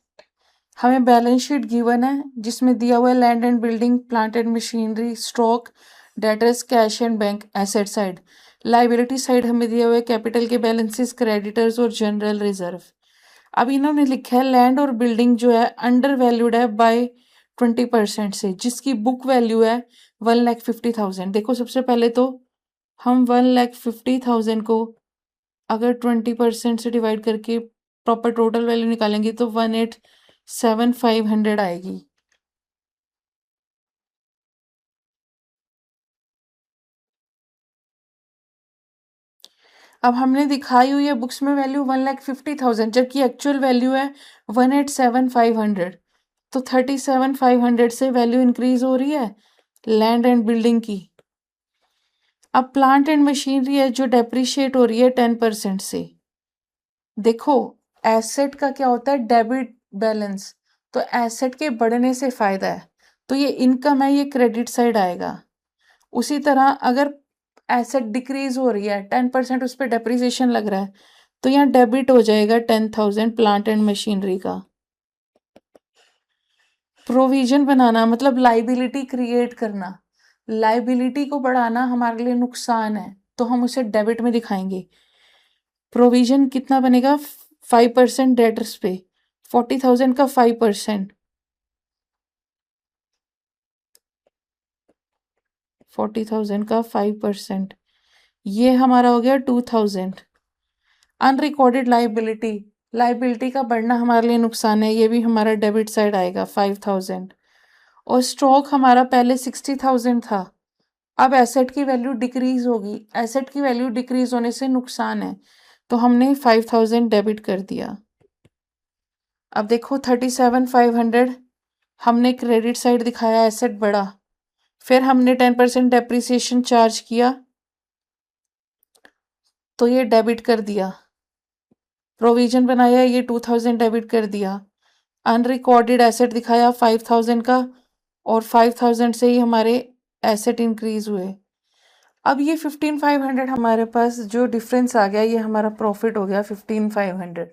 हमें बैलेंस शीट गिवन है जिसमें दिया हुआ है land and building, plant and machinery, stock, debtors, cash and bank, asset side. Liability side हमें दिया हुआ है कैपिटल के बैलेंसेस, क्रेडिटर्स और जनरल रिजर्व। अब इन्होंने लिखा है लैंड और बिल्डिंग जो है अंडर वैल्यूड है बाय 20% से, जिसकी बुक वैल्यू है 1,50,000। देखो सबसे पहले तो हम 1,50,000 को अगर 20% से डिवाइड करके प्रॉपर टोटल वैल्यू निकालेंगे तो 1,87,500 आएगी। अब हमने दिखाई हुई है बुक्स में वैल्यू 1,50,000 जबकि एक्चुअल वैल्यू है 1,87,500। तो 37,500 से वैल्यू इंक्रीज हो रही है लैंड एंड बिल्डिंग की। अब प्लांट एंड मशीनरी है जो डेप्रिशिएट हो रही है 10% से। देखो एसेट का क्या होता है, डेबिट बैलेंस, तो एसेट के बढ़ने से फायदा है, तो ये इनकम है, ये क्रेडिट साइड आएगा। उसी तरह अगर एसेट डिक्रीज हो रही है 10% उस पर डेप्रिसिएशन लग रहा है, तो यहाँ डेबिट हो जाएगा 10,000 प्लांट एंड मशीनरी का। प्रोविजन बनाना मतलब लाइबिलिटी क्रिएट करना, लाइबिलिटी को बढ़ाना हमारे लिए नुकसान है, तो हम उसे डेबिट में दिखाएंगे। प्रोविजन कितना बनेगा, 5% डेटर्स पे, 40,000 का 5%, 40,000 का 5%, ये हमारा हो गया 2,000। अनरिकॉर्डेड लाइबिलिटी, लाइबिलिटी का बढ़ना हमारे लिए नुकसान है, ये भी हमारा डेबिट साइड आएगा 5,000। और स्टॉक हमारा पहले 60,000 था, अब एसेट की वैल्यू डिक्रीज होगी, एसेट की वैल्यू डिक्रीज होने से नुकसान है, तो हमने 5,000 डेबिट कर दिया। अब देखो 37,500 हमने क्रेडिट साइड दिखाया, एसेट बढ़ा, फिर हमने 10% डेप्रिसिएशन चार्ज किया तो ये डेबिट कर दिया। प्रोविजन बनाया, ये 2,000 डेबिट कर दिया। अनरिकॉर्डेड एसेट दिखाया 5,000 का, और 5,000 से ही हमारे एसेट इंक्रीज हुए। अब ये 15,500 हमारे पास जो डिफरेंस आ गया, ये हमारा प्रॉफिट हो गया 15,500।